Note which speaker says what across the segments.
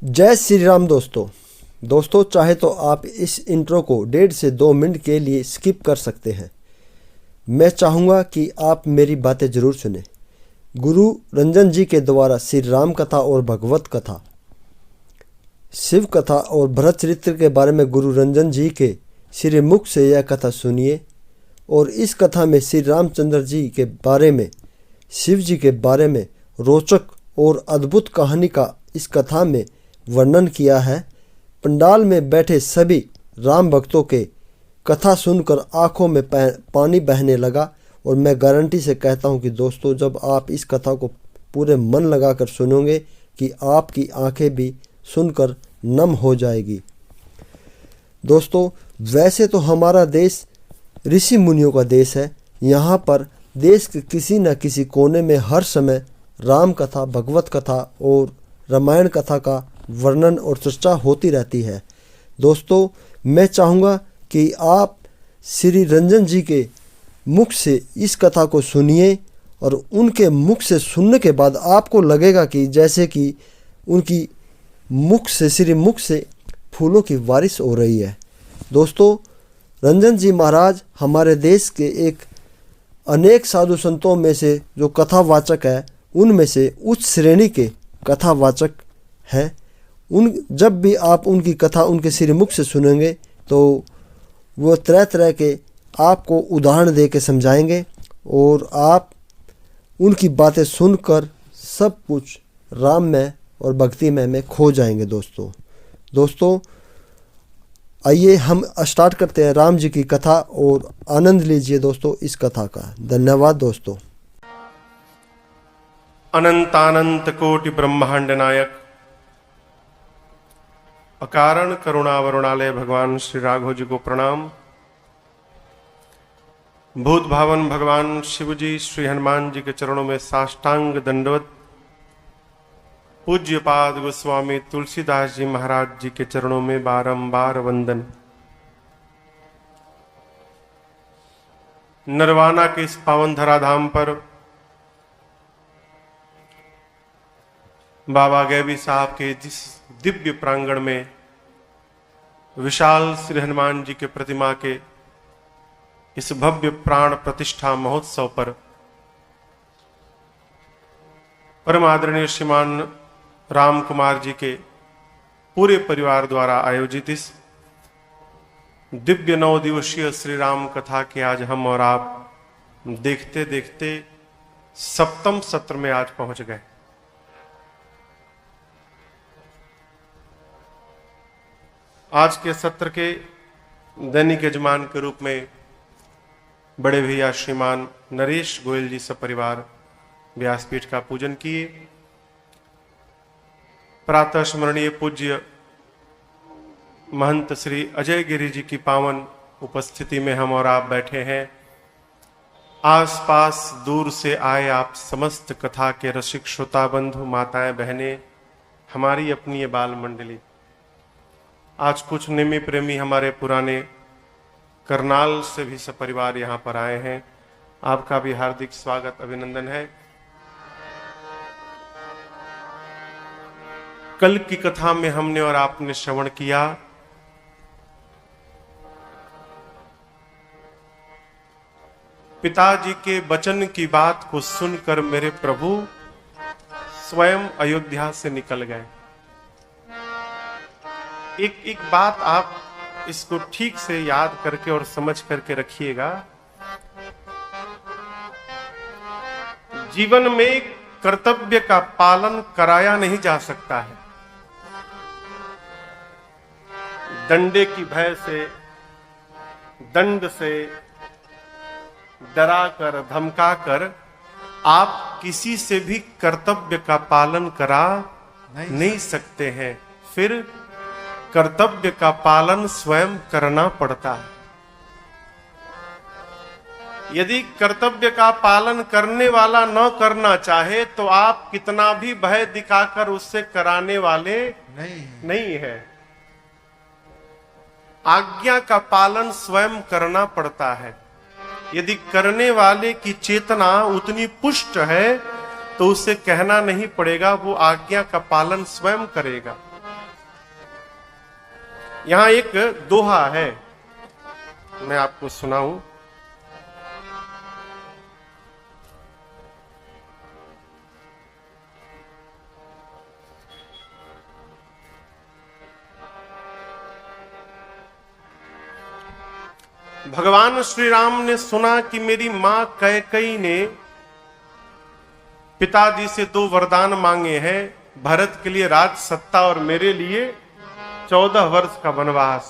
Speaker 1: जय श्री राम दोस्तों चाहे तो आप इस इंट्रो को 1.5 से 2 मिनट के लिए स्किप कर सकते हैं। मैं चाहूँगा कि आप मेरी बातें ज़रूर सुने। गुरु रंजन जी के द्वारा श्री राम कथा और भगवत कथा, शिव कथा और भरत चरित्र के बारे में गुरु रंजन जी के श्री मुख से यह कथा सुनिए। और इस कथा में श्री रामचंद्र जी के बारे में, शिव जी के बारे में रोचक और अद्भुत कहानी का इस कथा में वर्णन किया है। पंडाल में बैठे सभी राम भक्तों के कथा सुनकर आंखों में पानी बहने लगा। और मैं गारंटी से कहता हूं कि दोस्तों, जब आप इस कथा को पूरे मन लगाकर सुनोगे कि आपकी आंखें भी सुनकर नम हो जाएगी। दोस्तों, वैसे तो हमारा देश ऋषि मुनियों का देश है। यहाँ पर देश के किसी न किसी कोने में हर समय राम कथा, भगवत कथा और रामायण कथा का वर्णन और चर्चा होती रहती है। दोस्तों, मैं चाहूँगा कि आप श्री रंजन जी के मुख से इस कथा को सुनिए और उनके मुख से सुनने के बाद आपको लगेगा कि जैसे कि उनकी मुख से, श्री मुख से फूलों की बारिश हो रही है। दोस्तों, रंजन जी महाराज हमारे देश के एक अनेक साधु संतों में से जो कथावाचक है, उनमें से उच्च श्रेणी के कथावाचक हैं। जब भी आप उनकी कथा उनके श्रीमुख से सुनेंगे तो वो तरह तरह के आपको उदाहरण दे के समझाएंगे और आप उनकी बातें सुनकर सब कुछ राममय और भक्तिमय में खो जाएंगे। दोस्तों आइए हम स्टार्ट करते हैं राम जी की कथा और आनंद लीजिए दोस्तों इस कथा का। धन्यवाद दोस्तों।
Speaker 2: अनंतानंत कोटि ब्रह्मांड नायक अकारण करुणा वरुणालय भगवान श्री राघव जी को प्रणाम। भूत भावन भगवान शिव जी, श्री हनुमान जी के चरणों में साष्टांग दंडवत। पूज्य पाद गोस्वामी तुलसीदास जी महाराज जी के चरणों में बारंबार वंदन। नरवाना के इस पावन धराधाम पर बाबा गैबी साहब के जिस दिव्य प्रांगण में विशाल श्री हनुमान जी के प्रतिमा के इस भव्य प्राण प्रतिष्ठा महोत्सव पर परम आदरणीय श्रीमान राम कुमार जी के पूरे परिवार द्वारा आयोजित इस दिव्य 9 दिवसीय श्री राम कथा के आज हम और आप देखते देखते 7वें सत्र में आज पहुंच गए। आज के सत्र के दैनिक यजमान के रूप में बड़े भैया श्रीमान नरेश गोयल जी सपरिवार व्यासपीठ का पूजन किए। प्रातः स्मरणीय पूज्य महंत श्री अजय गिरी जी की पावन उपस्थिति में हम और आप बैठे हैं। आसपास दूर से आए आप समस्त कथा के रसिक श्रोता बंधु, माताएं, बहनें, हमारी अपनी ये बाल मंडली, आज कुछ नेमी प्रेमी हमारे पुराने करनाल से भी सपरिवार यहाँ पर आए हैं। आपका भी हार्दिक स्वागत, अभिनंदन है। कल की कथा में हमने और आपने श्रवण किया पिताजी के वचन की बात को सुनकर मेरे प्रभु स्वयं अयोध्या से निकल गए। एक बात आप इसको ठीक से याद करके और समझ करके रखिएगा। जीवन में कर्तव्य का पालन कराया नहीं जा सकता है। दंडे की भय से, दंड से डराकर, धमकाकर आप किसी से भी कर्तव्य का पालन करा नहीं सकते हैं। फिर कर्तव्य का पालन स्वयं करना पड़ता है। यदि कर्तव्य का पालन करने वाला न करना चाहे तो आप कितना भी भय दिखाकर उससे कराने वाले नहीं है। आज्ञा का पालन स्वयं करना पड़ता है। यदि करने वाले की चेतना उतनी पुष्ट है तो उसे कहना नहीं पड़ेगा, वो आज्ञा का पालन स्वयं करेगा। यहां एक दोहा है, मैं आपको सुनाऊं। भगवान श्री राम ने सुना कि मेरी मां कैकेयी ने पिताजी से 2 वरदान मांगे हैं, भरत के लिए राज सत्ता और मेरे लिए 14 वर्ष का वनवास।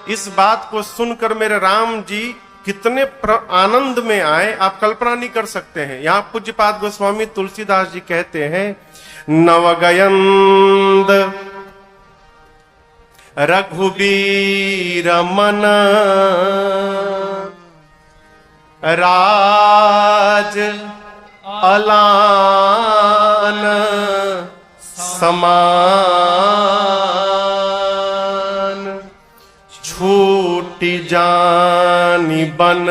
Speaker 2: इस बात को सुनकर मेरे राम जी कितने आनंद में आए, आप कल्पना नहीं कर सकते हैं। यहां पूज्यपाद गोस्वामी तुलसीदास जी कहते हैं, नवगयंद रघुबीर मन राज अलान समान, छूटी जानी बन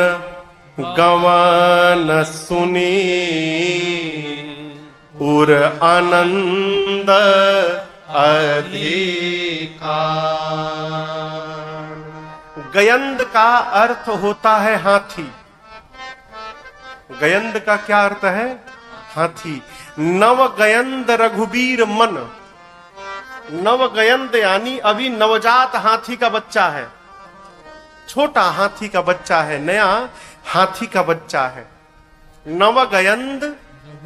Speaker 2: गवन सुनी, उर आनंद अधिकार। गयंद का अर्थ होता है हाथी। गयंद का क्या अर्थ है? हाथी। नव गयंद रघुबीर मन, नव गयंद यानी अभी नवजात हाथी का बच्चा है, छोटा हाथी का बच्चा है, नया हाथी का बच्चा है। नव गयंद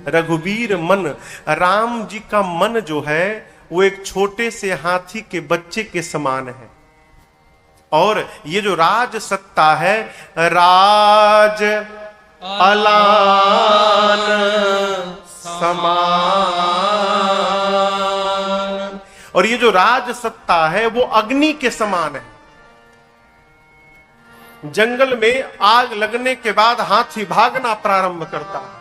Speaker 2: रघुबीर मन, राम जी का मन जो है वो एक छोटे से हाथी के बच्चे के समान है। और ये जो राज सत्ता है, राज अलान समान, और ये जो राज सत्ता है वो अग्नि के समान है। जंगल में आग लगने के बाद हाथी भागना प्रारंभ करता है।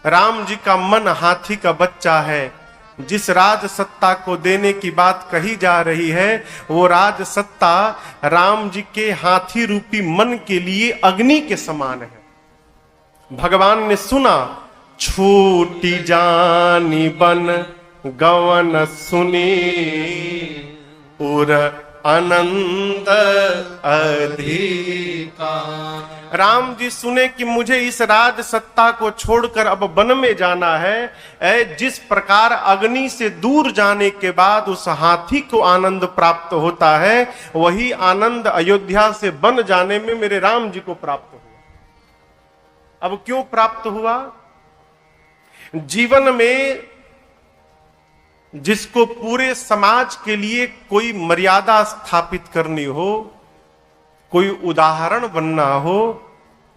Speaker 2: राम जी का मन हाथी का बच्चा है। जिस राज सत्ता को देने की बात कही जा रही है, वो राज सत्ता राम जी के हाथी रूपी मन के लिए अग्नि के समान है। भगवान ने सुना, छूटी जानी बन गवन सुनी, उर आनंद अधिकार। राम जी सुने कि मुझे इस राज सत्ता को छोड़कर अब वन में जाना है। जिस प्रकार अग्नि से दूर जाने के बाद उस हाथी को आनंद प्राप्त होता है, वही आनंद अयोध्या से वन जाने में मेरे राम जी को प्राप्त हुआ। अब क्यों प्राप्त हुआ? जीवन में जिसको पूरे समाज के लिए कोई मर्यादा स्थापित करनी हो, कोई उदाहरण बनना हो,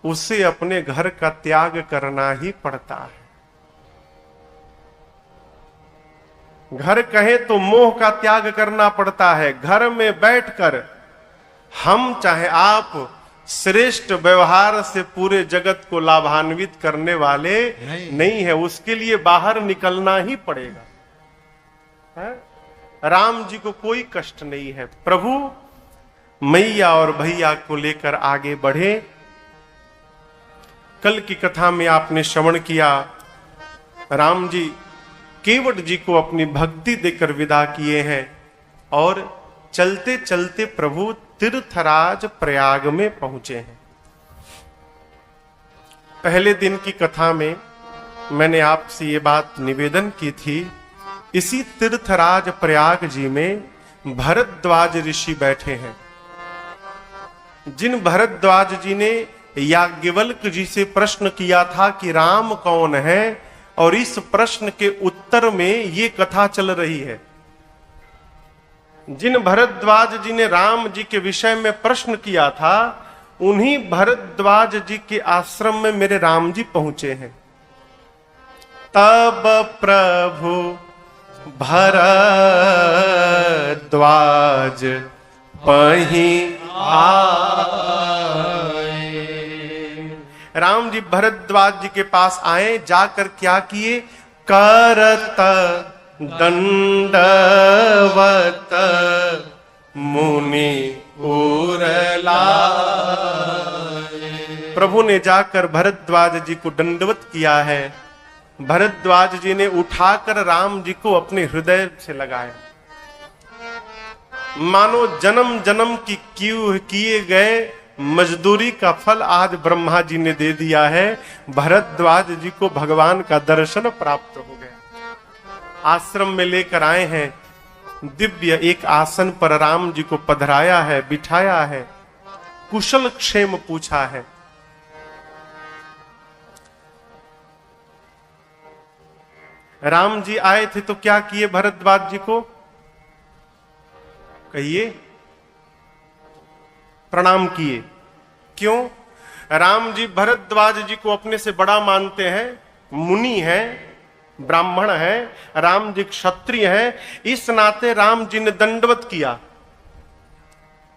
Speaker 2: उसे अपने घर का त्याग करना ही पड़ता है। घर कहे तो मोह का त्याग करना पड़ता है। घर में बैठकर हम चाहे आप श्रेष्ठ व्यवहार से पूरे जगत को लाभान्वित करने वाले नहीं है, उसके लिए बाहर निकलना ही पड़ेगा। राम जी को कोई कष्ट नहीं है। प्रभु मैया और भैया को लेकर आगे बढ़े। कल की कथा में आपने श्रवण किया, राम जी केवट जी को अपनी भक्ति देकर विदा किए हैं और चलते चलते प्रभु तीर्थराज प्रयाग में पहुंचे हैं। पहले दिन की कथा में मैंने आपसे ये बात निवेदन की थी, इसी तीर्थराज प्रयाग जी में भरद्वाज ऋषि बैठे हैं। जिन भरद्वाज जी ने याज्ञवल्क जी से प्रश्न किया था कि राम कौन है, और इस प्रश्न के उत्तर में ये कथा चल रही है। जिन भरद्वाज जी ने राम जी के विषय में प्रश्न किया था, उन्हीं भरद्वाज जी के आश्रम में मेरे राम जी पहुंचे हैं। तब प्रभु भरद्वाज पहीं आए। राम जी भरद्वाज जी के पास आए, जाकर क्या किए? करत दंडवत मुनि उरलाए। प्रभु ने जाकर भरद्वाज जी को दंडवत किया है। भरद्वाज जी ने उठाकर राम जी को अपने हृदय से लगाया। मानो जन्म जन्म की किए गए मजदूरी का फल आज ब्रह्मा जी ने दे दिया है। भरद्वाज जी को भगवान का दर्शन प्राप्त हो गया। आश्रम में लेकर आए हैं, दिव्य एक आसन पर राम जी को पधराया है, बिठाया है, कुशल क्षेम पूछा है। राम जी आए थे तो क्या किए भरद्वाज जी को? कहिए। प्रणाम किए। क्यों? राम जी भरद्वाज जी को अपने से बड़ा मानते हैं, मुनि हैं, ब्राह्मण हैं, राम जी क्षत्रिय हैं, इस नाते राम जी ने दंडवत किया।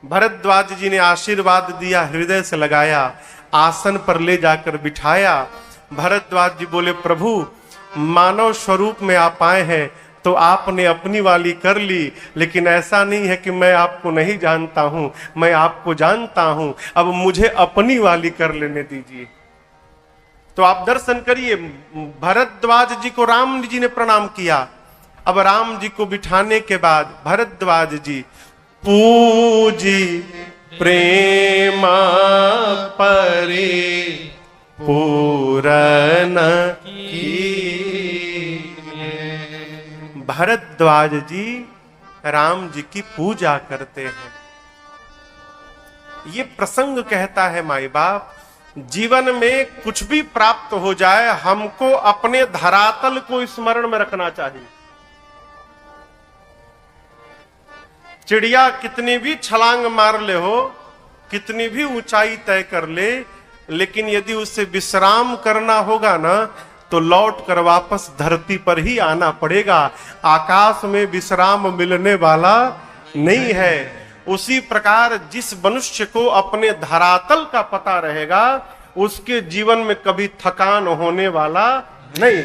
Speaker 2: भरद्वाज जी ने आशीर्वाद दिया, हृदय से लगाया, आसन पर ले जाकर बिठाया। भरद्वाज जी बोले, प्रभु मानव स्वरूप में आप आए हैं तो आपने अपनी वाली कर ली, लेकिन ऐसा नहीं है कि मैं आपको नहीं जानता हूं, मैं आपको जानता हूं, अब मुझे अपनी वाली कर लेने दीजिए। तो आप दर्शन करिए, भरद्वाज जी को राम जी ने प्रणाम किया। अब राम जी को बिठाने के बाद भरद्वाज जी पूजी प्रेम परे पूरन की। भरद्वाज जी राम जी की पूजा करते हैं। ये प्रसंग कहता है माई बाप, जीवन में कुछ भी प्राप्त हो जाए, हमको अपने धरातल को स्मरण में रखना चाहिए। चिड़िया कितनी भी छलांग मार ले हो, कितनी भी ऊंचाई तय कर ले, लेकिन यदि उससे विश्राम करना होगा ना तो लौट कर वापस धरती पर ही आना पड़ेगा। आकाश में विश्राम मिलने वाला नहीं है। उसी प्रकार जिस मनुष्य को अपने धरातल का पता रहेगा, उसके जीवन में कभी थकान होने वाला नहीं।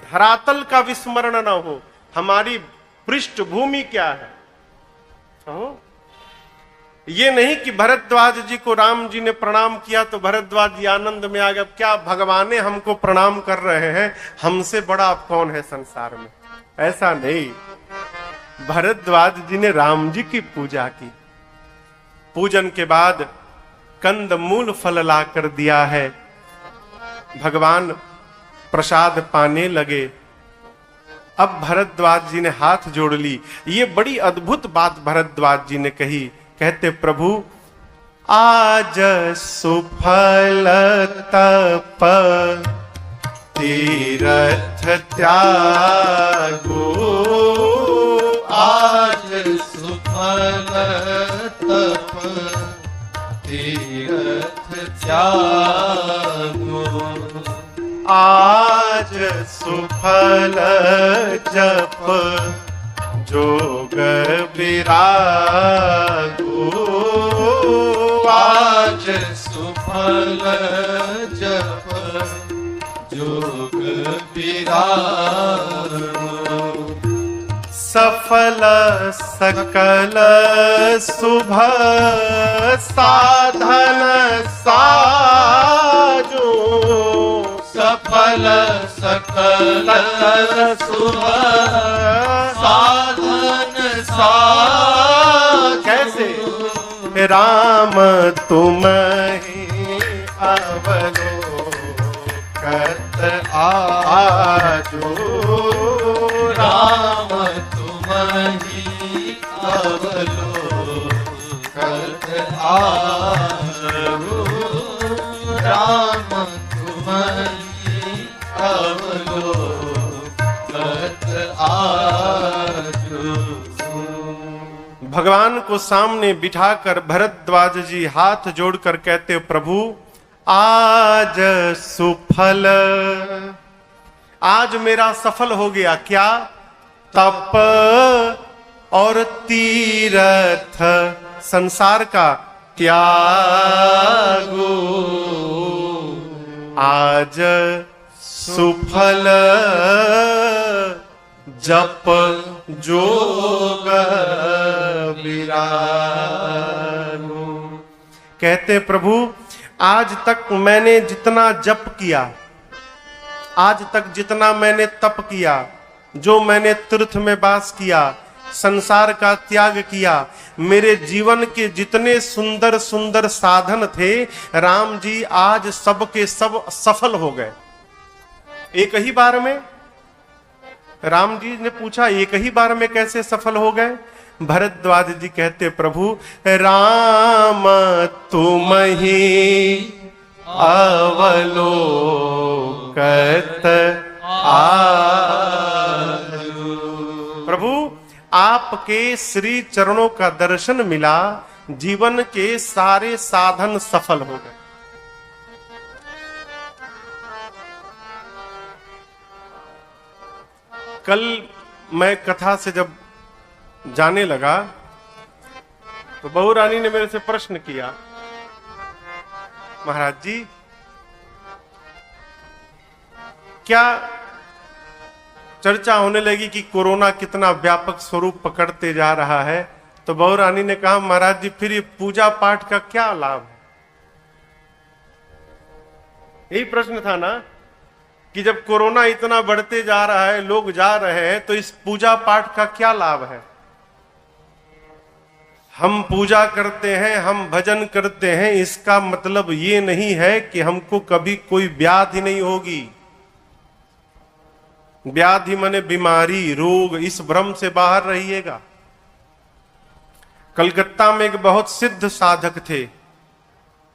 Speaker 2: धरातल का विस्मरण ना हो, हमारी पृष्ठभूमि क्या है। ये नहीं कि भरद्वाज जी को राम जी ने प्रणाम किया तो भरद्वाज जी आनंद में आ गए, क्या भगवान हमको प्रणाम कर रहे हैं, हमसे बड़ा अब कौन है संसार में। ऐसा नहीं, भरद्वाज जी ने राम जी की पूजा की। पूजन के बाद कंद मूल फल ला कर दिया है, भगवान प्रसाद पाने लगे। अब भरद्वाज जी ने हाथ जोड़ ली। ये बड़ी अद्भुत बात भरद्वाज जी ने कही। कहते, प्रभु आज सुफल तप तीरथ त्यागो,
Speaker 3: आज सुफल तप तीरथ त्यागो,
Speaker 2: आज सुफल जप जोग विरागो,
Speaker 3: आज सुफल जप जोग विरागो,
Speaker 2: सफल सकल शुभ साधन साजो,
Speaker 3: सफल सकल शुभ साधन साजो।
Speaker 2: कैसे? राम तुम ही अवलोकत आजो,
Speaker 3: राम तुम ही अवलोकत आजो, राम तुम ही अवलोकत आजो।
Speaker 2: भगवान को सामने बिठाकर भरद्वाज जी हाथ जोड़कर कहते, प्रभु आज सुफल, आज मेरा सफल हो गया। क्या? तप और तीर्थ संसार का त्यागो, आज सुफल जप जोग विरागो। कहते, प्रभु आज तक मैंने जितना जप किया, आज तक जितना मैंने तप किया, जो मैंने तीर्थ में वास किया, संसार का त्याग किया। मेरे जीवन के जितने सुंदर सुंदर साधन थे राम जी आज सबके सब सफल हो गए। एक ही बार में। राम जी ने पूछा एक ही बार में कैसे सफल हो गए? भरद्वाज जी कहते प्रभु राम तुम ही अवलोकत आजु। प्रभु आपके श्री चरणों का दर्शन मिला, जीवन के सारे साधन सफल हो गए। कल मैं कथा से जब जाने लगा तो बहू रानी ने मेरे से प्रश्न किया, महाराज जी क्या चर्चा होने लगी कि कोरोना कितना व्यापक स्वरूप पकड़ते जा रहा है, तो बहू रानी ने कहा महाराज जी फिर ये पूजा पाठ का क्या लाभ है? यही प्रश्न था ना कि जब कोरोना इतना बढ़ते जा रहा है, लोग जा रहे हैं, तो इस पूजा पाठ का क्या लाभ है? हम पूजा करते हैं, हम भजन करते हैं, इसका मतलब ये नहीं है कि हमको कभी कोई व्याधि नहीं होगी। व्याधि माने बीमारी, रोग, इस भ्रम से बाहर रहिएगा। कलकत्ता में एक बहुत सिद्ध साधक थे,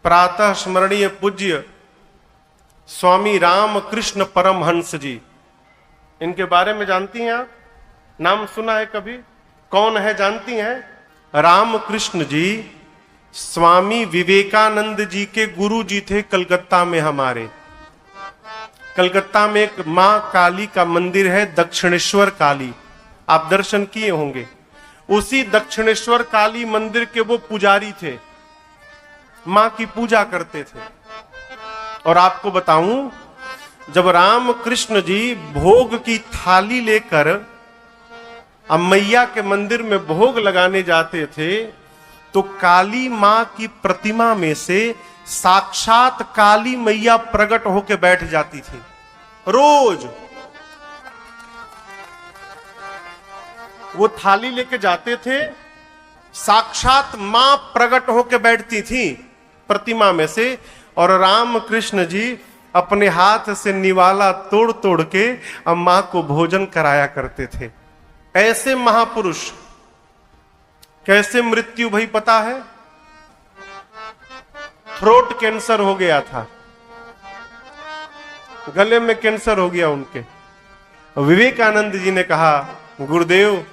Speaker 2: प्रातः स्मरणीय पूज्य स्वामी रामकृष्ण परमहंस जी। इनके बारे में जानती हैं आप? नाम सुना है कभी? कौन है जानती हैं? रामकृष्ण जी स्वामी विवेकानंद जी के गुरु जी थे कलकत्ता में हमारे। कलकत्ता में एक मां काली का मंदिर है, दक्षिणेश्वर काली, आप दर्शन किए होंगे। उसी दक्षिणेश्वर काली मंदिर के वो पुजारी थे, मां की पूजा करते थे। और आपको बताऊं, जब रामकृष्ण जी भोग की थाली लेकर अब मैया के मंदिर में भोग लगाने जाते थे, तो काली मां की प्रतिमा में से साक्षात काली मैया प्रकट होकर बैठ जाती थी। रोज वो थाली लेके जाते थे, साक्षात मां प्रकट होकर बैठती थी प्रतिमा में से, और रामकृष्ण जी अपने हाथ से निवाला तोड़ तोड़ के मां को भोजन कराया करते थे। ऐसे महापुरुष कैसे मृत्यु भई पता है? थ्रोट कैंसर हो गया था, गले में कैंसर हो गया उनके। विवेकानंद जी ने कहा गुरुदेव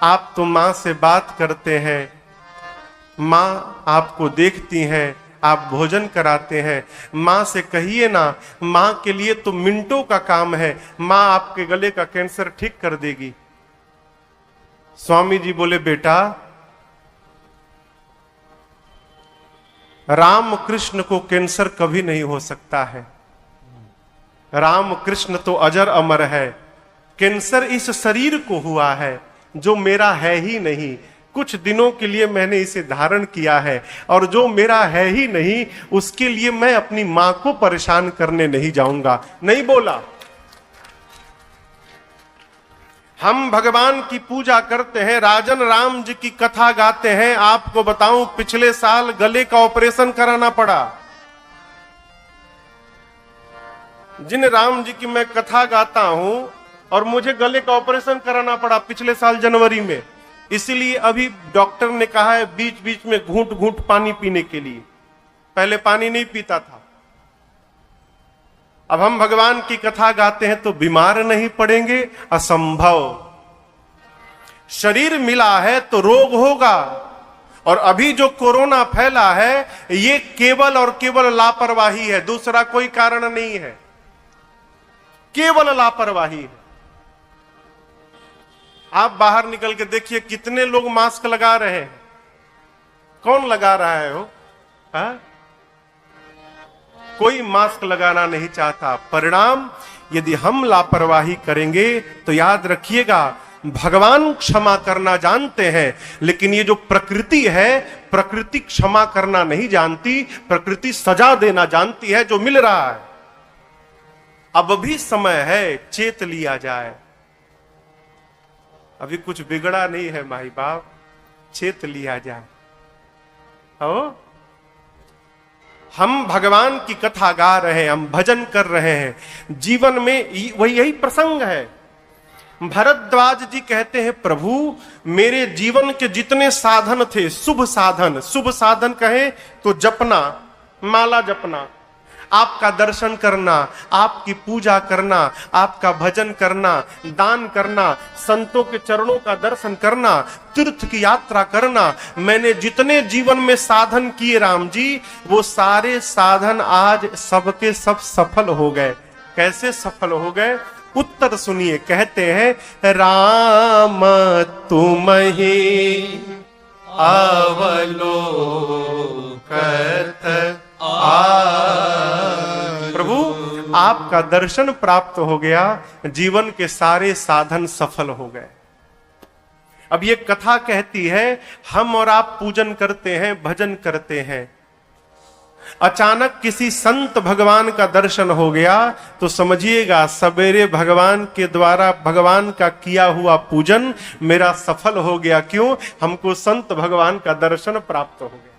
Speaker 2: आप तो मां से बात करते हैं, मां आपको देखती हैं, आप भोजन कराते हैं, मां से कहिए ना, मां के लिए तो मिनटों का काम है, मां आपके गले का कैंसर ठीक कर देगी। स्वामी जी बोले बेटा, रामकृष्ण को कैंसर कभी नहीं हो सकता है, रामकृष्ण तो अजर अमर है। कैंसर इस शरीर को हुआ है जो मेरा है ही नहीं, कुछ दिनों के लिए मैंने इसे धारण किया है, और जो मेरा है ही नहीं उसके लिए मैं अपनी मां को परेशान करने नहीं जाऊंगा। नहीं बोला। हम भगवान की पूजा करते हैं, राजन राम जी की कथा गाते हैं। आपको बताऊं पिछले साल गले का ऑपरेशन कराना पड़ा। जिन राम जी की मैं कथा गाता हूं और मुझे गले का ऑपरेशन कराना पड़ा पिछले साल जनवरी में, इसीलिए अभी डॉक्टर ने कहा है बीच बीच में घूंट घूंट पानी पीने के लिए। पहले पानी नहीं पीता था। अब हम भगवान की कथा गाते हैं तो बीमार नहीं पड़ेंगे? असंभव। शरीर मिला है तो रोग होगा। और अभी जो कोरोना फैला है ये केवल और केवल लापरवाही है, दूसरा कोई कारण नहीं है, केवल लापरवाही है। आप बाहर निकल के देखिए कितने लोग मास्क लगा रहे हैं। कौन लगा रहा है वो? हा? कोई मास्क लगाना नहीं चाहता। परिणाम यदि हम लापरवाही करेंगे तो याद रखिएगा भगवान क्षमा करना जानते हैं, लेकिन ये जो प्रकृति है, प्रकृति क्षमा करना नहीं जानती, प्रकृति सजा देना जानती है जो मिल रहा है। अब भी समय है, चेत लिया जाए। अभी कुछ बिगड़ा नहीं है माई बाप, चेत लिया जाए। हो हम भगवान की कथा गा रहे हैं, हम भजन कर रहे हैं, जीवन में वही यही प्रसंग है। भरद्वाज जी कहते हैं प्रभु मेरे जीवन के जितने साधन थे, शुभ साधन कहे तो जपना, माला जपना, आपका दर्शन करना, आपकी पूजा करना, आपका भजन करना, दान करना, संतों के चरणों का दर्शन करना, तीर्थ की यात्रा करना, मैंने जितने जीवन में साधन किए राम जी, वो सारे साधन आज सबके सब सफल हो गए। कैसे सफल हो गए? उत्तर सुनिए, कहते हैं राम तुम ही
Speaker 3: अवलोकत
Speaker 2: प्रभु आपका दर्शन प्राप्त हो गया, जीवन के सारे साधन सफल हो गए। अब ये कथा कहती है हम और आप पूजन करते हैं, भजन करते हैं, अचानक किसी संत भगवान का दर्शन हो गया तो समझिएगा सवेरे भगवान के द्वारा भगवान का किया हुआ पूजन मेरा सफल हो गया। क्यों? हमको संत भगवान का दर्शन प्राप्त हो गया।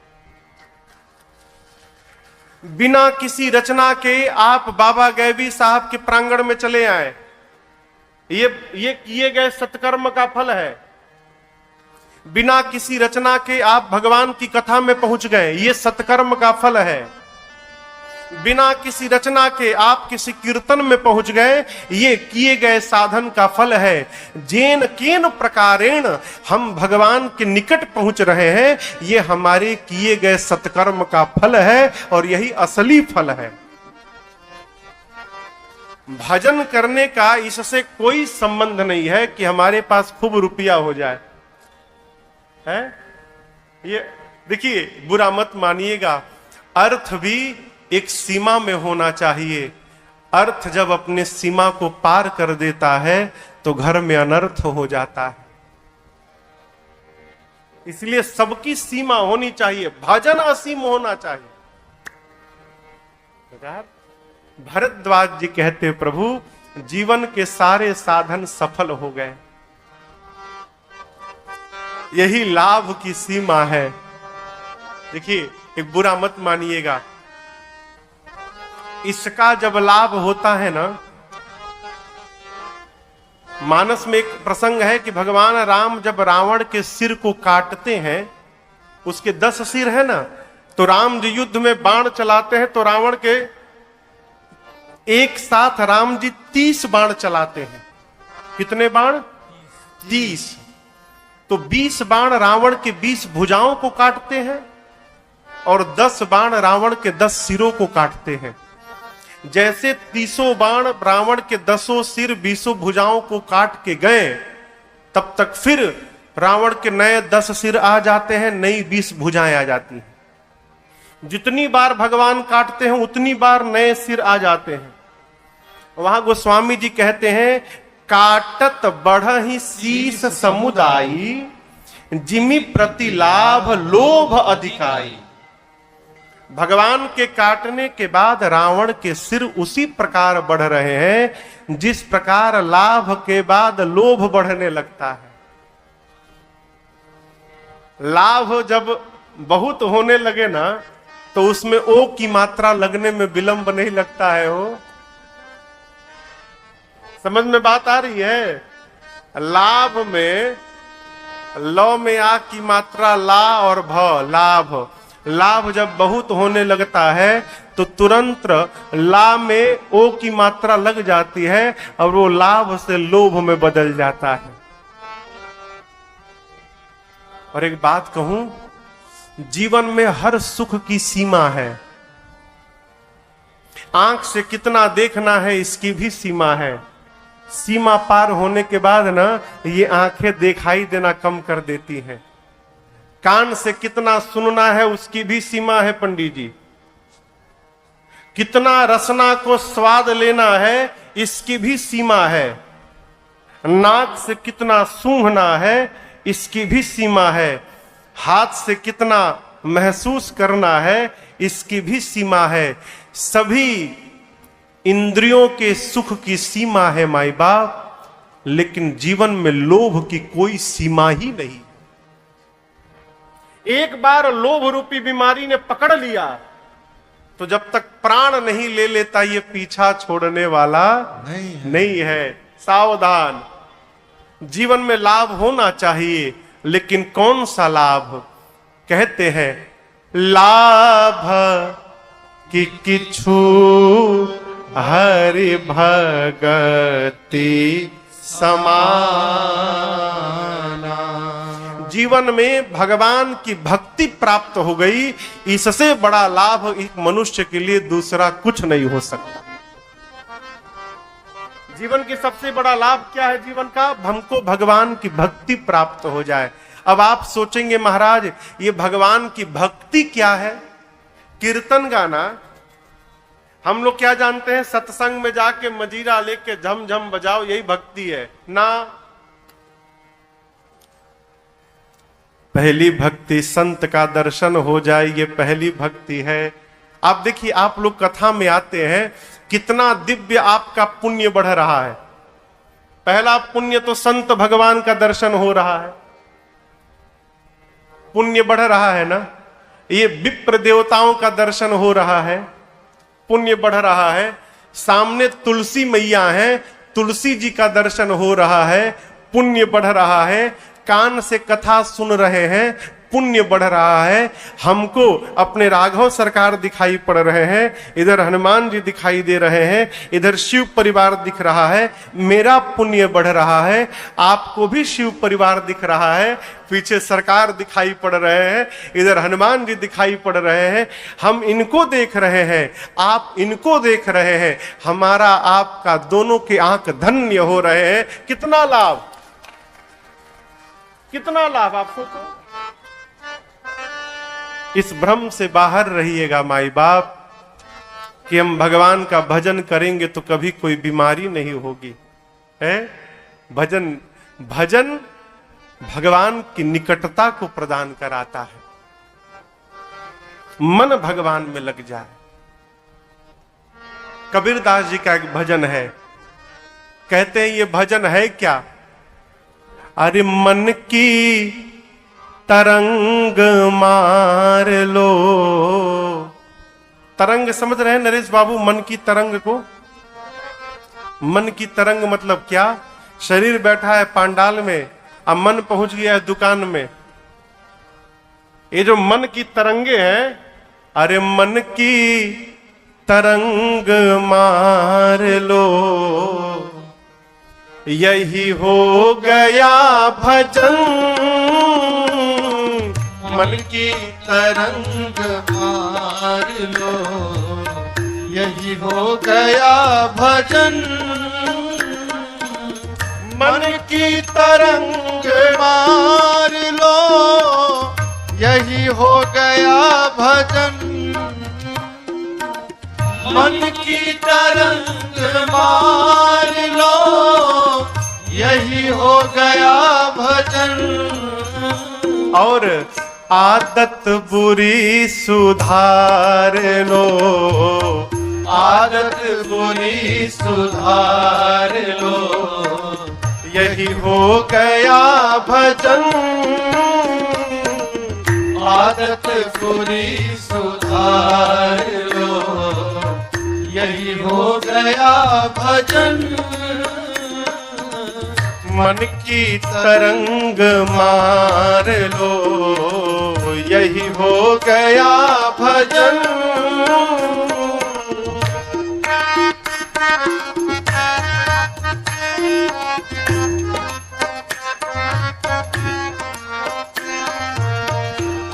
Speaker 2: बिना किसी रचना के आप बाबा गैबी साहब के प्रांगण में चले आए, ये किए गए सत्कर्म का फल है। बिना किसी रचना के आप भगवान की कथा में पहुंच गए, ये सत्कर्म का फल है। बिना किसी रचना के आप किसी कीर्तन में पहुंच गए, ये किए गए साधन का फल है। जेन केन प्रकारेण हम भगवान के निकट पहुंच रहे हैं, ये हमारे किए गए सत्कर्म का फल है और यही असली फल है। भजन करने का इससे कोई संबंध नहीं है कि हमारे पास खूब रुपया हो जाए, है? ये देखिए, बुरा मत मानिएगा, अर्थ भी एक सीमा में होना चाहिए। अर्थ जब अपने सीमा को पार कर देता है तो घर में अनर्थ हो जाता है। इसलिए सबकी सीमा होनी चाहिए, भजन असीम होना चाहिए। भरद्वाज जी कहते प्रभु जीवन के सारे साधन सफल हो गए, यही लाभ की सीमा है। देखिए, एक बुरा मत मानिएगा, इसका जब लाभ होता है ना, मानस में एक प्रसंग है कि भगवान राम जब रावण के सिर को काटते हैं, उसके 10 सिर है ना, तो राम जी युद्ध में बाण चलाते हैं तो रावण के एक साथ राम जी 30 बाण चलाते हैं। कितने बाण? 30। तो 20 बाण रावण के 20 भुजाओं को काटते हैं और 10 बाण रावण के 10 सिरों को काटते हैं। जैसे 30 बाण रावण के 10 सिर 20 भुजाओं को काट के गए, तब तक फिर रावण के नए 10 सिर आ जाते हैं, नई 20 भुजाएं आ जाती हैं। जितनी बार भगवान काटते हैं उतनी बार नए सिर आ जाते हैं। वहां गोस्वामी जी कहते हैं काटत बढ़हि शीस समुदायी, जिमि प्रति लाभ लोभ अधिकाई। भगवान के काटने के बाद रावण के सिर उसी प्रकार बढ़ रहे हैं जिस प्रकार लाभ के बाद लोभ बढ़ने लगता है। लाभ जब बहुत होने लगे ना, तो उसमें ओ की मात्रा लगने में विलंब नहीं लगता है। हो समझ में बात आ रही है? लाभ में लौ में आ की मात्रा ला और भ, लाभ। लाभ जब बहुत होने लगता है तो तुरंत ला में ओ की मात्रा लग जाती है और वो लाभ से लोभ में बदल जाता है। और एक बात कहूं, जीवन में हर सुख की सीमा है। आंख से कितना देखना है इसकी भी सीमा है। सीमा पार होने के बाद ना ये आंखें दिखाई देना कम कर देती हैं। कान से कितना सुनना है उसकी भी सीमा है पंडित जी। कितना रसना को स्वाद लेना है इसकी भी सीमा है। नाक से कितना सूंघना है इसकी भी सीमा है। हाथ से कितना महसूस करना है इसकी भी सीमा है। सभी इंद्रियों के सुख की सीमा है माई बाप। लेकिन जीवन में लोभ की कोई सीमा ही नहीं। एक बार लोभ रूपी बीमारी ने पकड़ लिया तो जब तक प्राण नहीं ले लेता ये पीछा छोड़ने वाला नहीं है। सावधान। जीवन में लाभ होना चाहिए, लेकिन कौन सा लाभ? कहते हैं लाभ कि किछु हरि भगति समाना। जीवन में भगवान की भक्ति प्राप्त हो गई, इससे बड़ा लाभ एक मनुष्य के लिए दूसरा कुछ नहीं हो सकता। जीवन की सबसे बड़ा लाभ क्या है? जीवन का हमको भगवान की भक्ति प्राप्त हो जाए। अब आप सोचेंगे महाराज ये भगवान की भक्ति क्या है? कीर्तन गाना। हम लोग क्या जानते हैं? सत्संग में जाके मजीरा लेके झम झम बजाओ, यही भक्ति है ना। पहली भक्ति संत का दर्शन हो जाए, ये पहली भक्ति है। आप देखिए, आप लोग कथा में आते हैं, कितना दिव्य आपका पुण्य बढ़ रहा है। पहला पुण्य तो संत भगवान का दर्शन हो रहा है, पुण्य बढ़ रहा है ना। ये विप्र देवताओं का दर्शन हो रहा है, पुण्य बढ़ रहा है। सामने तुलसी मैया है, तुलसी जी का दर्शन हो रहा है, पुण्य बढ़ रहा है। कान से कथा सुन रहे हैं, पुण्य बढ़ रहा है। हमको अपने राघव सरकार दिखाई पड़ रहे हैं, इधर हनुमान जी दिखाई दे रहे हैं, इधर शिव परिवार दिख रहा है, मेरा पुण्य बढ़ रहा है। आपको भी शिव परिवार दिख रहा है, पीछे सरकार दिखाई पड़ रहे हैं, इधर हनुमान जी दिखाई पड़ रहे हैं। हम इनको देख रहे हैं, आप इनको देख रहे हैं, हमारा आपका दोनों के आंख धन्य हो रहे हैं। कितना लाभ, कितना लाभ। आप सोचो। इस भ्रम से बाहर रहिएगा माई बाप कि हम भगवान का भजन करेंगे तो कभी कोई बीमारी नहीं होगी, है? भजन भजन भगवान की निकटता को प्रदान कराता है। मन भगवान में लग जाए। कबीरदास जी का एक भजन है, कहते हैं ये भजन है क्या? अरे मन की तरंग मार लो। तरंग समझ रहे हैं नरेश बाबू? मन की तरंग को। मन की तरंग मतलब क्या? शरीर बैठा है पांडाल में, अब मन पहुंच गया है दुकान में। ये जो मन की तरंगे हैं, अरे मन की तरंग मार लो, यही हो गया भजन। मन की तरंग मार लो,
Speaker 3: यही हो गया भजन।
Speaker 2: मन की तरंग
Speaker 3: मार लो, यही हो गया भजन। मन की तरंग मार लो, यही हो गया भजन।
Speaker 2: और आदत बुरी सुधार लो,
Speaker 3: आदत बुरी सुधार लो,
Speaker 2: यही हो गया भजन।
Speaker 3: आदत बुरी सुधार लो, यही हो गया भजन।
Speaker 2: मन की तरंग मार लो, यही हो गया भजन।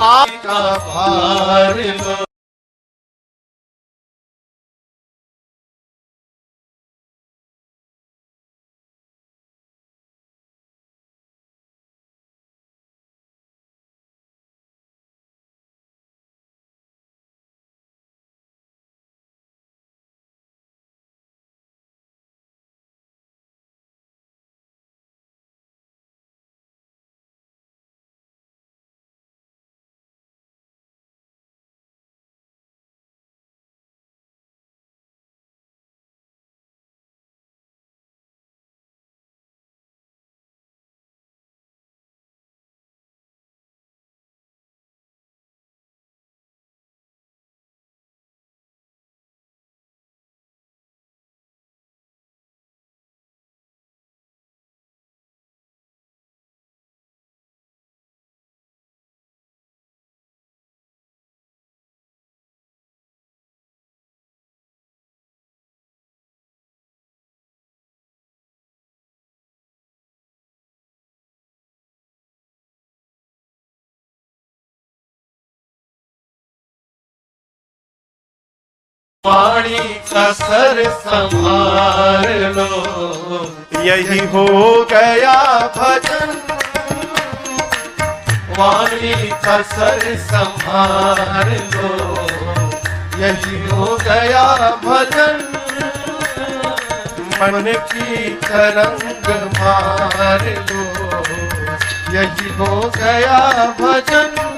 Speaker 3: आपका भार लो। वाणी का सर संभाल लो,
Speaker 2: यही हो गया भजन।
Speaker 3: वाणी का सर संभाल लो, यही हो गया भजन। मन की तरंग मार लो, यही हो गया भजन।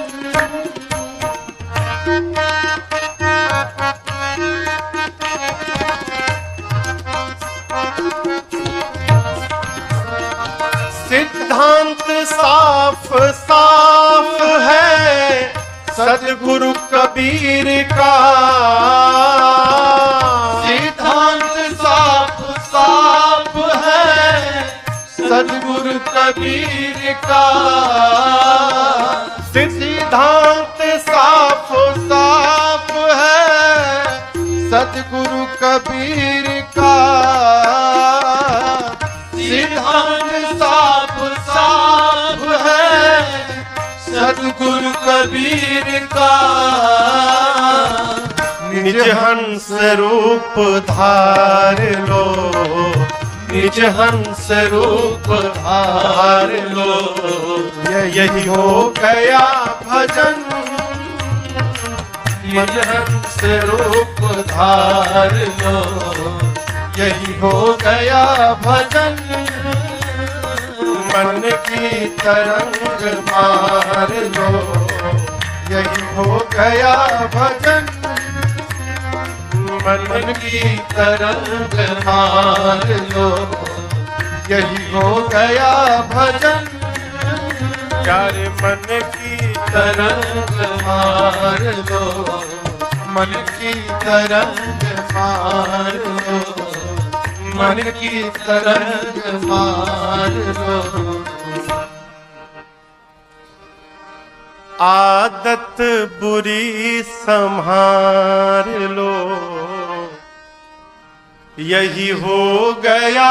Speaker 2: सिद्धांत साफ साफ है सतगुरु कबीर का।
Speaker 3: सिद्धांत साफ साफ है सतगुरु कबीर का।
Speaker 2: सिद्धांत साफ साफ है
Speaker 3: सतगुरु कबीर का। सिद्धांत साफ साफ है सतगुरु कबीर का।
Speaker 2: निज हंस रूप धार लो,
Speaker 3: निज हंस रूप धार लो,
Speaker 2: यही हो गया भजन।
Speaker 3: निज हंस रूप धार लो, यही हो गया भजन। मन की तरंग मार लो, यही हो गया भजन। मन की तरंग मार लो, यही हो गया भजन।
Speaker 2: प्यारे मन की
Speaker 3: तरंग मार लो, मन की तरंग मार लो, मन की तरंग मार लो।
Speaker 2: आदत बुरी संभार लो, यही हो गया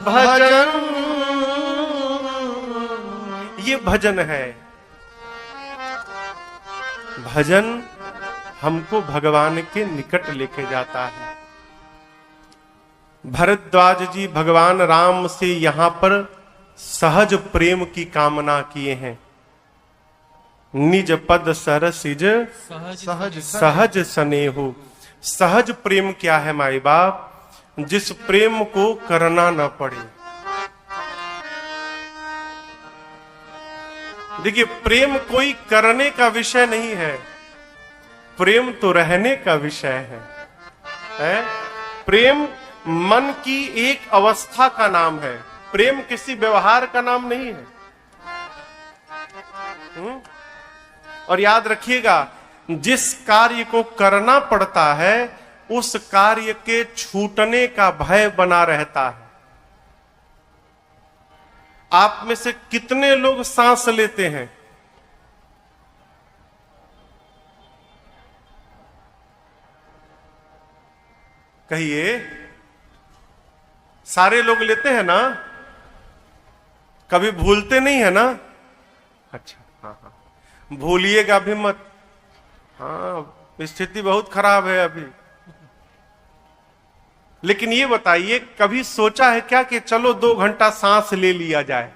Speaker 2: भजन। ये भजन है। भजन हमको भगवान के निकट लेके जाता है। भरद्वाज जी भगवान राम से यहां पर सहज प्रेम की कामना किए हैं। निज पद सरसिज
Speaker 3: सहज
Speaker 2: सहज स्नेहो। सहज प्रेम क्या है माई बाप? जिस प्रेम को करना न पड़े। देखिए, प्रेम कोई करने का विषय नहीं है, प्रेम तो रहने का विषय है? प्रेम मन की एक अवस्था का नाम है, प्रेम किसी व्यवहार का नाम नहीं है। और याद रखिएगा, जिस कार्य को करना पड़ता है उस कार्य के छूटने का भय बना रहता है। आप में से कितने लोग सांस लेते हैं? कहिए, सारे लोग लेते हैं ना? कभी भूलते नहीं है ना? अच्छा, हाँ हाँ, भूलिएगा भी मत। हाँ, स्थिति बहुत खराब है अभी। लेकिन ये बताइए, कभी सोचा है क्या कि चलो 2 घंटा सांस ले लिया जाए?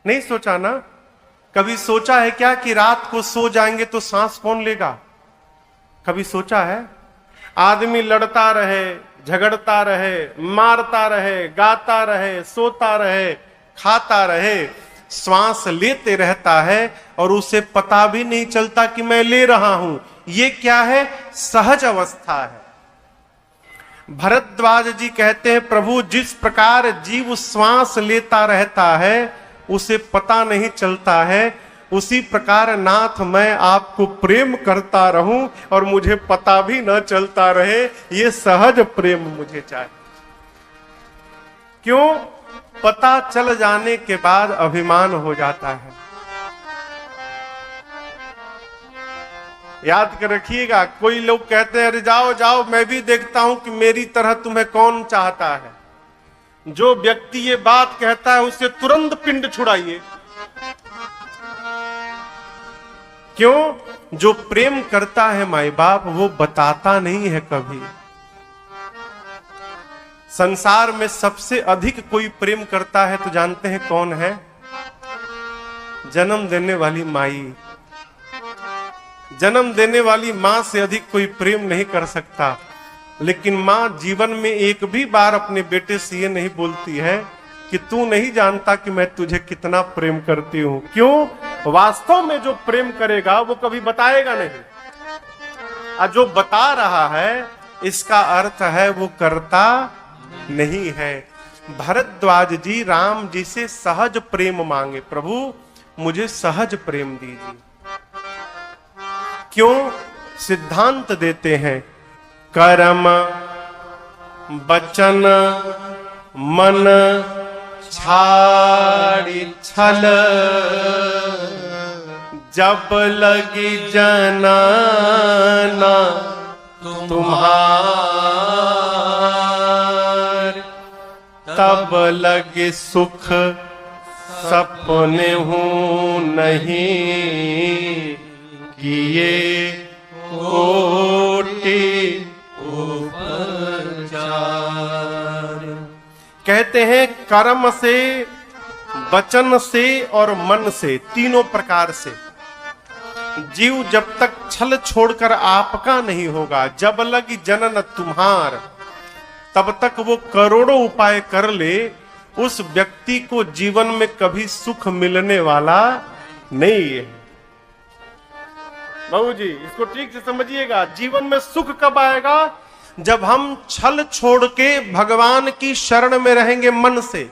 Speaker 2: नहीं सोचा ना? कभी सोचा है क्या कि रात को सो जाएंगे तो सांस कौन लेगा? कभी सोचा है? आदमी लड़ता रहे, झगड़ता रहे, मारता रहे, गाता रहे, सोता रहे, खाता रहे, श्वास लेते रहता है और उसे पता भी नहीं चलता कि मैं ले रहा हूं। ये क्या है? सहज अवस्था है। भरद्वाज जी कहते हैं, प्रभु जिस प्रकार जीव श्वास लेता रहता है उसे पता नहीं चलता है, उसी प्रकार नाथ मैं आपको प्रेम करता रहूं और मुझे पता भी न चलता रहे। ये सहज प्रेम मुझे चाहिए। क्यों? पता चल जाने के बाद अभिमान हो जाता है। याद कर रखिएगा, कोई लोग कहते हैं, अरे जाओ जाओ, मैं भी देखता हूं कि मेरी तरह तुम्हें कौन चाहता है। जो व्यक्ति ये बात कहता है उसे तुरंत पिंड छुड़ाइए। क्यों? जो प्रेम करता है माई बाप वो बताता नहीं है कभी। संसार में सबसे अधिक कोई प्रेम करता है तो जानते हैं कौन है? जन्म देने वाली माई। जन्म देने वाली मां से अधिक कोई प्रेम नहीं कर सकता। लेकिन मां जीवन में एक भी बार अपने बेटे से ये नहीं बोलती है कि तू नहीं जानता कि मैं तुझे कितना प्रेम करती हूं। क्यों? वास्तव में जो प्रेम करेगा वो कभी बताएगा नहीं, और जो बता रहा है इसका अर्थ है वो करता नहीं है। भरद्वाज जी राम जी से सहज प्रेम मांगे, प्रभु मुझे सहज प्रेम दीजिए। क्यों? सिद्धांत देते हैं, कर्म वचन मन छाड़ी छल, जब लगी जनाना तुम्हार, तब लगे सुख सपने हूं नहीं किए कोटि कहते हैं कर्म से, वचन से और मन से, तीनों प्रकार से जीव जब तक छल छोड़कर आपका नहीं होगा, जब लगी जनन तुम्हार, तब तक वो करोड़ों उपाय कर ले, उस व्यक्ति को जीवन में कभी सुख मिलने वाला नहीं है। बाबू जी इसको ठीक से समझिएगा, जीवन में सुख कब आएगा? जब हम छल छोड़ के भगवान की शरण में रहेंगे मन से।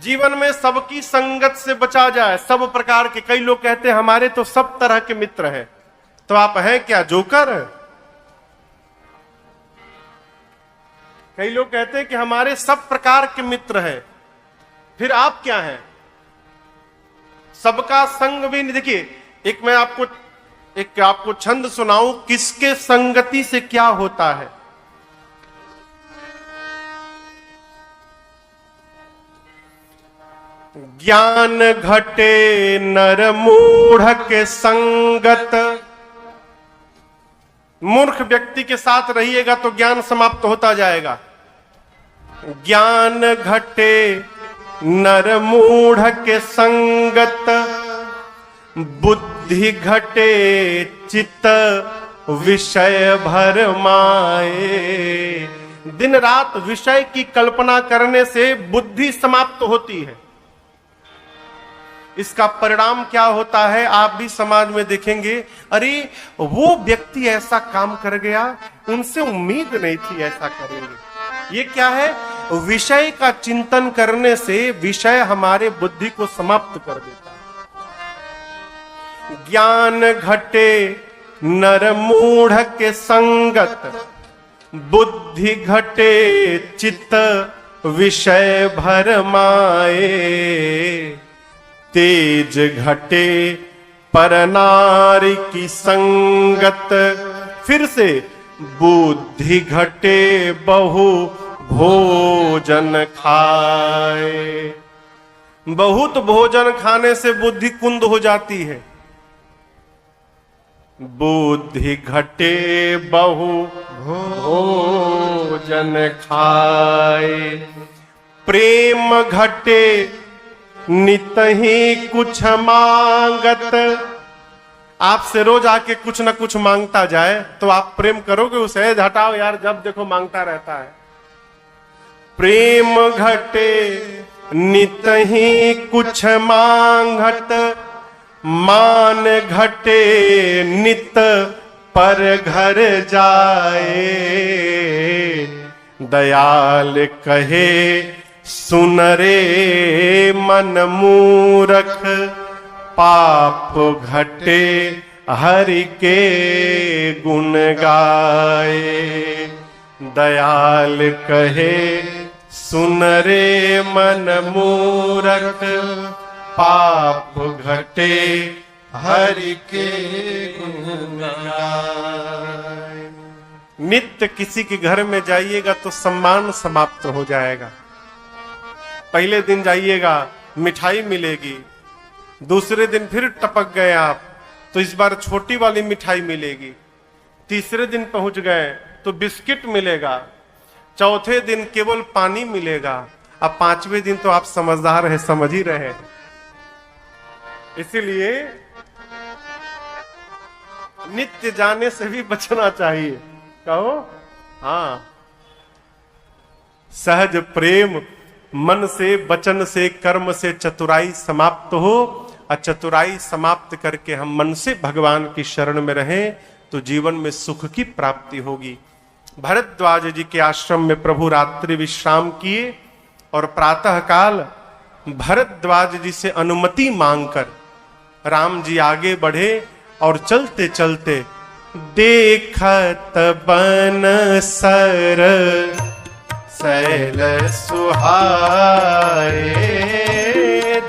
Speaker 2: जीवन में सबकी संगत से बचा जाए, सब प्रकार के। कई लोग कहते हैं हमारे तो सब तरह के मित्र हैं, तो आप हैं क्या जोकर? कई लोग कहते हैं कि हमारे सब प्रकार के मित्र हैं, फिर आप क्या हैं? सबका संग भी नहीं। देखिए एक मैं आपको छंद सुनाऊं, किसके संगति से क्या होता है। ज्ञान घटे नर मूढ़ के संगत। मूर्ख व्यक्ति के साथ रहिएगा तो ज्ञान समाप्त होता जाएगा। ज्ञान घटे नर मूढ़ के संगत, बुद्धि घटे चित्त विषय भर माए। दिन रात विषय की कल्पना करने से बुद्धि समाप्त होती है। इसका परिणाम क्या होता है आप भी समाज में देखेंगे, अरे वो व्यक्ति ऐसा काम कर गया, उनसे उम्मीद नहीं थी ऐसा करेंगे। ये क्या है? विषय का चिंतन करने से विषय हमारे बुद्धि को समाप्त कर देता है। ज्ञान घटे नर मूढ़ के संगत, बुद्धि घटे चित्त विषय भर माए। तेज घटे पर नारी की संगत, फिर से बुद्धि घटे बहु भोजन खाए। बहुत भोजन खाने से बुद्धि कुंद हो जाती है। बुद्धि घटे बहु भोजन खाए। प्रेम घटे नित ही कुछ मांगत। आपसे रोज आके कुछ ना कुछ मांगता जाए तो आप प्रेम करोगे उसे? हटाओ यार, जब देखो मांगता रहता है। प्रेम घटे नित ही कुछ मांगत, मान घटे नित पर घर जाए। दयाल कहे सुन रे मन मूरख, पाप घटे हरि के गुण गाए। दयाल कहे सुन रे मन मूरख, पाप घटे हरि के गुण गाए। नित्य किसी के घर में जाइएगा तो सम्मान समाप्त हो जाएगा। पहले दिन जाइएगा मिठाई मिलेगी, दूसरे दिन फिर टपक गए आप तो इस बार छोटी वाली मिठाई मिलेगी। तीसरे दिन पहुंच गए तो बिस्किट मिलेगा। चौथे दिन केवल पानी मिलेगा। अब पांचवें दिन तो आप समझदार हैं, समझ ही रहे हैं। इसीलिए नित्य जाने से भी बचना चाहिए। कहो हाँ, सहज प्रेम मन से, वचन से, कर्म से चतुराई समाप्त हो। और चतुराई समाप्त करके हम मन से भगवान की शरण में रहें तो जीवन में सुख की प्राप्ति होगी। भरद्वाज जी के आश्रम में प्रभु रात्रि विश्राम किए और प्रातः काल भरद्वाज जी से अनुमति मांगकर राम जी आगे बढ़े और चलते चलते देखत बन सर
Speaker 3: सैल सुहाए,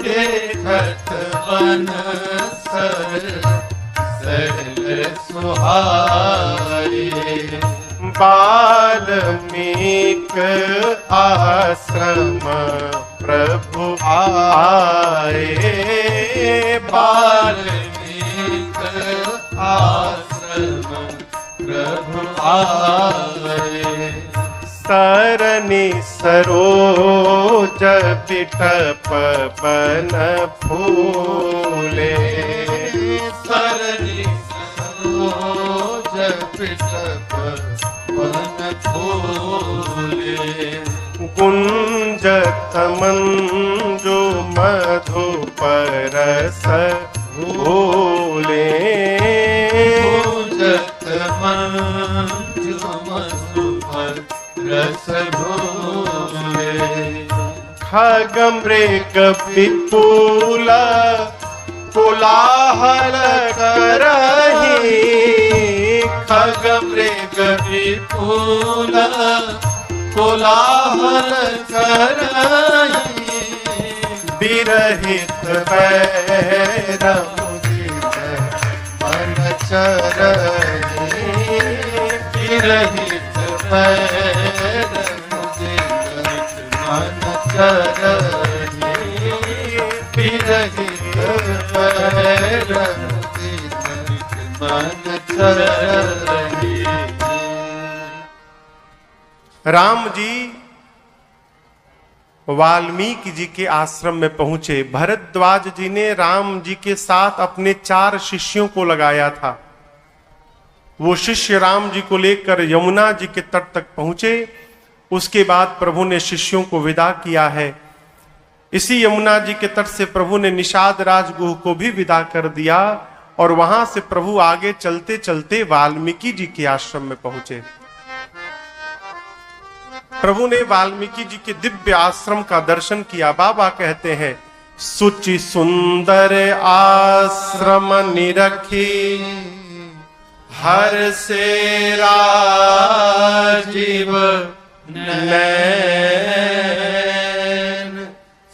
Speaker 3: देखत बन सर सैल सुहाए।
Speaker 2: वाल्मीक आश्रम प्रभु आए,
Speaker 3: वाल्मीक आश्रम प्रभु आए।
Speaker 2: सरनि सरोज बिटप बन फूले,
Speaker 3: सरनि सरोज बिटप बन फूले।
Speaker 2: गुंजत मंजु मधुप रस घोले,
Speaker 3: गुंजत मंजु मधुप रस घोले।
Speaker 2: खग मृग विपुल कोलाहल करहि,
Speaker 3: खग मृग विपुल कोलाहल करहि।
Speaker 2: विरहित बैर
Speaker 3: मुदित मन चरहि, विरहित बैर मुदित मन चरहि। विरहित बैर मुदित मन चरहि।
Speaker 2: राम जी वाल्मीकि जी के आश्रम में पहुंचे। भरद्वाज जी ने राम जी के साथ अपने 4 शिष्यों को लगाया था। वो शिष्य राम जी को लेकर यमुना जी के तट तक पहुंचे। उसके बाद प्रभु ने शिष्यों को विदा किया है। इसी यमुना जी के तट से प्रभु ने निषाद राजगुह को भी विदा कर दिया और वहां से प्रभु आगे चलते चलते वाल्मीकि जी के आश्रम में पहुंचे। प्रभु ने वाल्मीकि जी के दिव्य आश्रम का दर्शन किया। बाबा कहते हैं, सुचि सुंदर आश्रम निरखी, हर से राजीव नैन।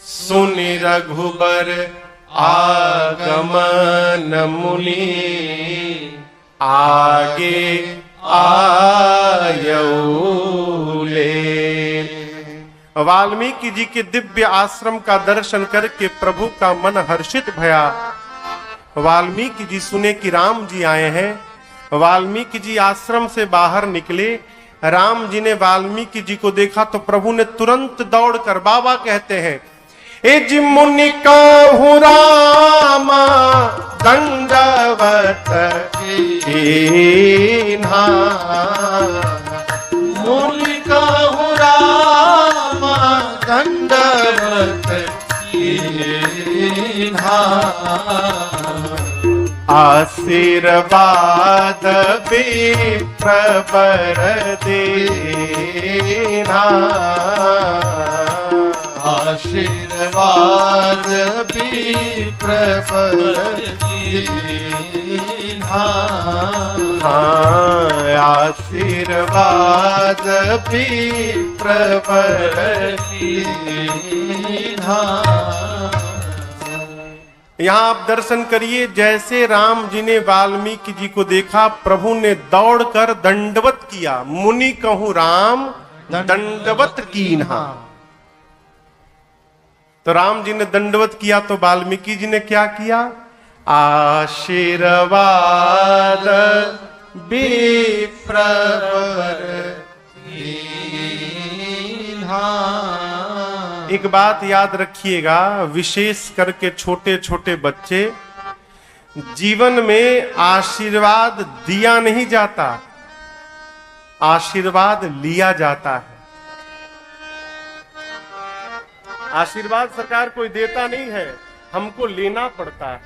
Speaker 2: सुनि रघुबर आगमन मुनि, आगे आयौले। वाल्मीकि जी के दिव्य आश्रम का दर्शन करके प्रभु का मन हर्षित भया। वाल्मीकि जी सुने कि राम जी आए हैं। वाल्मीकि जी आश्रम से बाहर निकले। राम जी ने वाल्मीकि जी को देखा तो प्रभु ने तुरंत दौड़कर, बाबा कहते हैं, ए जी मुनि कहूँ रामा दंडवत कीन्हा।
Speaker 3: मुनि कहूँ रामा दंडवत कीन्हा।
Speaker 2: आशीर्वाद विप्रवर देना।
Speaker 3: आशीर्वाद विप्रवर देना।
Speaker 2: आशीर्वाद विप्रवर
Speaker 3: देना।
Speaker 2: यहाँ आप दर्शन करिए। जैसे राम जी ने वाल्मीकि जी को देखा, प्रभु ने दौड़कर दंडवत किया। मुनि कहूँ राम दंडवत कीन्हा। तो राम जी ने दंडवत किया तो वाल्मीकि जी ने क्या किया? आशीर्वाद
Speaker 3: विप्रवर
Speaker 2: एक बात याद रखिएगा, विशेष करके छोटे छोटे बच्चे, जीवन में आशीर्वाद दिया नहीं जाता, आशीर्वाद लिया जाता है। आशीर्वाद सरकार कोई देता नहीं है, हमको लेना पड़ता है।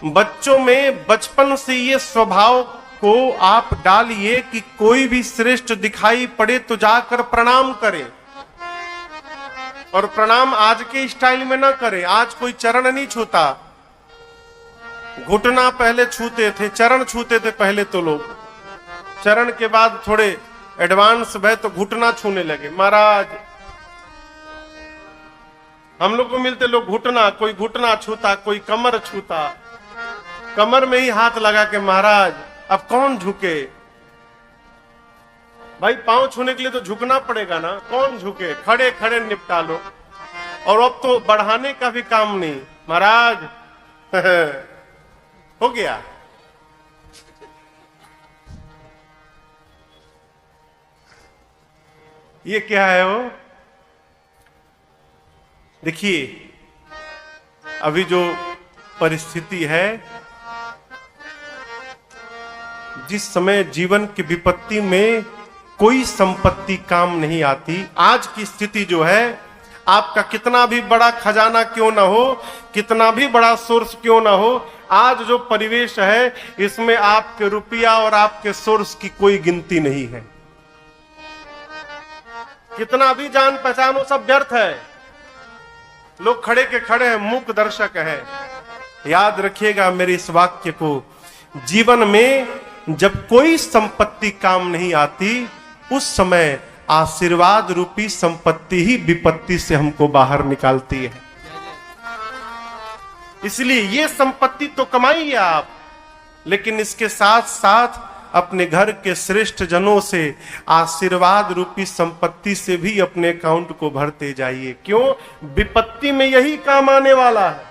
Speaker 2: बच्चों में बचपन से ये स्वभाव को आप डालिए कि कोई भी श्रेष्ठ दिखाई पड़े तो जाकर प्रणाम करे, और प्रणाम आज के स्टाइल में ना करे। आज कोई चरण नहीं छूता, घुटना पहले छूते थे, चरण छूते थे पहले तो लोग, चरण के बाद थोड़े एडवांस भय तो घुटना छूने लगे। महाराज हम लोग को मिलते लोग घुटना, कोई घुटना छूता, कोई कमर छूता, कमर में ही हाथ लगा के महाराज अब कौन झुके। भाई पांव छूने के लिए तो झुकना पड़ेगा ना, कौन झुके, खड़े खड़े निपटा लो। और अब तो बढ़ाने का भी काम नहीं, महाराज हो गया। ये क्या है वो, देखिए अभी जो परिस्थिति है, जिस समय जीवन की विपत्ति में कोई संपत्ति काम नहीं आती, आज की स्थिति जो है, आपका कितना भी बड़ा खजाना क्यों ना हो, कितना भी बड़ा सोर्स क्यों ना हो, आज जो परिवेश है इसमें आपके रुपया और आपके सोर्स की कोई गिनती नहीं है। कितना भी जान पहचान हो सब व्यर्थ है, लोग खड़े के खड़े हैं, मूक दर्शक है। याद रखिएगा मेरे इस वाक्य को, जीवन में जब कोई संपत्ति काम नहीं आती, उस समय आशीर्वाद रूपी संपत्ति ही विपत्ति से हमको बाहर निकालती है। इसलिए ये संपत्ति तो कमाइए आप, लेकिन इसके साथ साथ अपने घर के श्रेष्ठ जनों से आशीर्वाद रूपी संपत्ति से भी अपने अकाउंट को भरते जाइए। क्यों? विपत्ति में यही काम आने वाला है।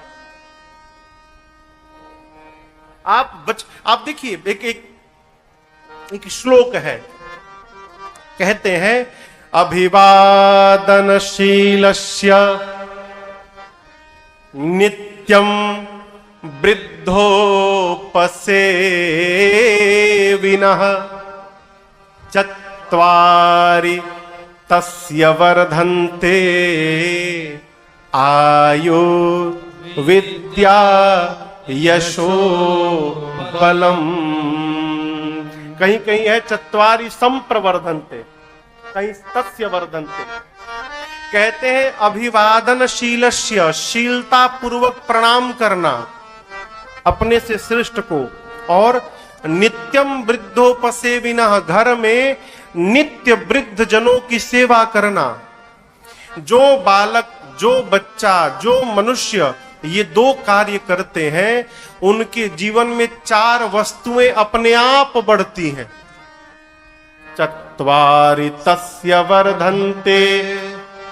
Speaker 2: आप देखिए, एक श्लोक है, कहते हैं अभिवादनशीलस्य नित्यं वृद्धोपसेविनः चत्वारि तस्य वर्धन्ते आयु विद्या यशो बलम। कहीं कहीं है चत्वारि संप्रवर्धन्ते, कहीं तस्य वर्धन्ते। कहते हैं अभिवादनशीलस्य, शीलता पूर्वक प्रणाम करना अपने से श्रेष्ठ को, और नित्यम वृद्धोपसेविनः, घर में नित्य वृद्ध जनों की सेवा करना। जो बालक, जो बच्चा, जो मनुष्य ये दो कार्य करते हैं, उनके जीवन में चार वस्तुएं अपने आप बढ़ती हैं। चत्वारि तस्य वर्धन्ते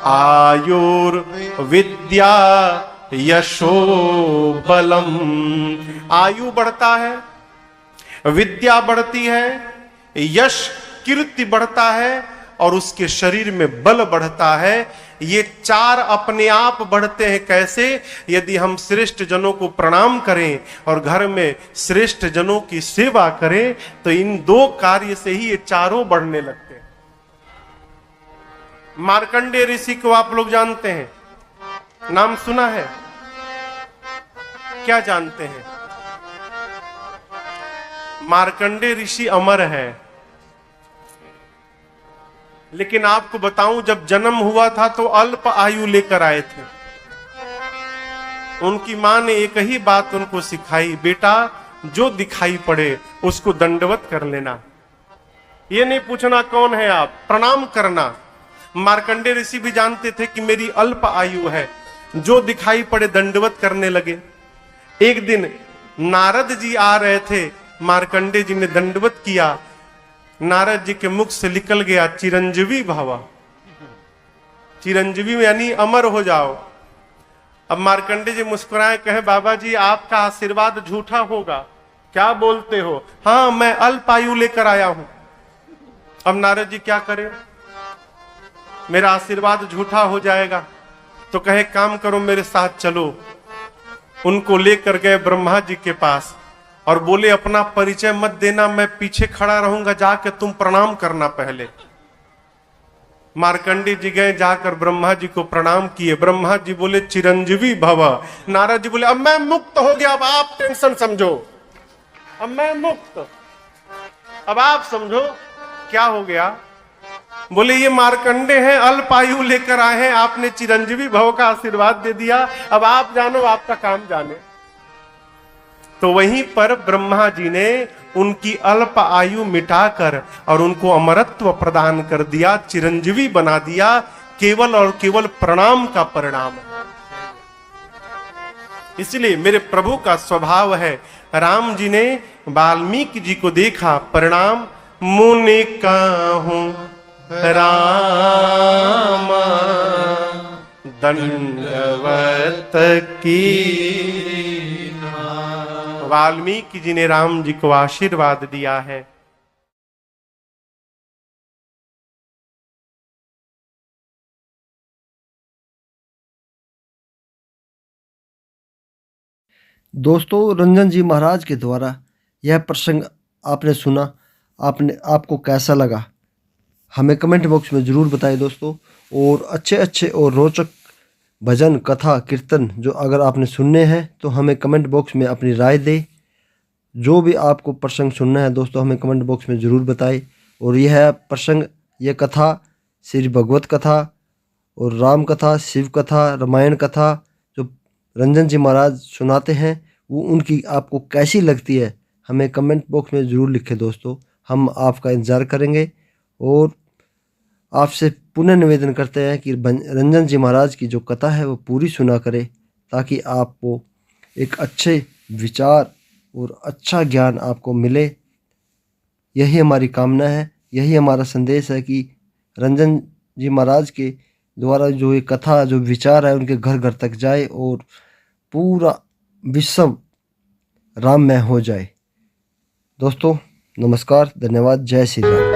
Speaker 2: आयुर विद्या यशो बलम। आयु बढ़ता है, विद्या बढ़ती है, यश कीर्ति बढ़ता है, और उसके शरीर में बल बढ़ता है। ये चार अपने आप बढ़ते हैं। कैसे? यदि हम श्रेष्ठ जनों को प्रणाम करें और घर में श्रेष्ठ जनों की सेवा करें, तो इन दो कार्य से ही ये चारों बढ़ने लगते हैं। मार्कंडेय ऋषि को आप लोग जानते हैं, नाम सुना है? क्या जानते हैं? मार्कंडेय ऋषि अमर है, लेकिन आपको बताऊं, जब जन्म हुआ था तो अल्प आयु लेकर आए थे। उनकी मां ने एक ही बात उनको सिखाई, बेटा जो दिखाई पड़े उसको दंडवत कर लेना, ये नहीं पूछना कौन है आप, प्रणाम करना। मार्कंडेय ऋषि भी जानते थे कि मेरी अल्प आयु है, जो दिखाई पड़े दंडवत करने लगे। एक दिन नारद जी आ रहे थे, मार्कंडेय जी ने दंडवत किया, नारद जी के मुख से निकल गया चिरंजीवी भव। चिरंजीवी यानी अमर हो जाओ। अब मार्कंडे जी मुस्कुराए, कहे बाबा जी आपका आशीर्वाद झूठा होगा, क्या बोलते हो? हाँ मैं अल्पायु लेकर आया हूं। अब नारद जी क्या करें, मेरा आशीर्वाद झूठा हो जाएगा। तो कहे काम करो मेरे साथ चलो। उनको लेकर गए ब्रह्मा जी के पास और बोले अपना परिचय मत देना, मैं पीछे खड़ा रहूंगा, जाके तुम प्रणाम करना पहले। मार्कंडे जी गए, जाकर ब्रह्मा जी को प्रणाम किए। ब्रह्मा जी बोले चिरंजीवी भव। नारद जी बोले अब मैं मुक्त हो गया, अब आप टेंशन समझो, अब मैं मुक्त, अब आप समझो क्या हो गया। बोले ये मार्कंडे हैं, अल्पायु लेकर आए हैं, आपने चिरंजीवी भव का आशीर्वाद दे दिया, अब आप जानो, आपका काम जाने। तो वहीं पर ब्रह्मा जी ने उनकी अल्प आयु मिटाकर और उनको अमरत्व प्रदान कर दिया, चिरंजीवी बना दिया। केवल और केवल प्रणाम का परिणाम। इसलिए मेरे प्रभु का स्वभाव है, राम जी ने वाल्मीकि जी को देखा, परिणाम मुनि कहूं राम दंडवत की। वाल्मीकि जी ने राम जी को आशीर्वाद दिया है।
Speaker 1: दोस्तों, रंजन जी महाराज के द्वारा यह प्रसंग आपने सुना, आपको कैसा लगा हमें कमेंट बॉक्स में ज़रूर बताएं दोस्तों। और अच्छे अच्छे और रोचक भजन कथा कीर्तन जो अगर आपने सुनने हैं तो हमें कमेंट बॉक्स में अपनी राय दें। जो भी आपको प्रसंग सुनना है दोस्तों हमें कमेंट बॉक्स में ज़रूर बताएं। और यह प्रसंग, यह कथा श्री भगवत कथा और राम कथा, शिव कथा, रामायण कथा जो रंजन जी महाराज सुनाते हैं वो उनकी आपको कैसी लगती है हमें कमेंट बॉक्स में ज़रूर लिखें दोस्तों। हम आपका इंतज़ार करेंगे और आपसे पुनः निवेदन करते हैं कि रंजन जी महाराज की जो कथा है वो पूरी सुना करें, ताकि आपको एक अच्छे विचार और अच्छा ज्ञान आपको मिले। यही हमारी कामना है, यही हमारा संदेश है कि रंजन जी महाराज के द्वारा जो ये कथा, जो विचार है उनके घर घर तक जाए और पूरा विश्व राममय हो जाए। दोस्तों नमस्कार, धन्यवाद, जय श्री राम।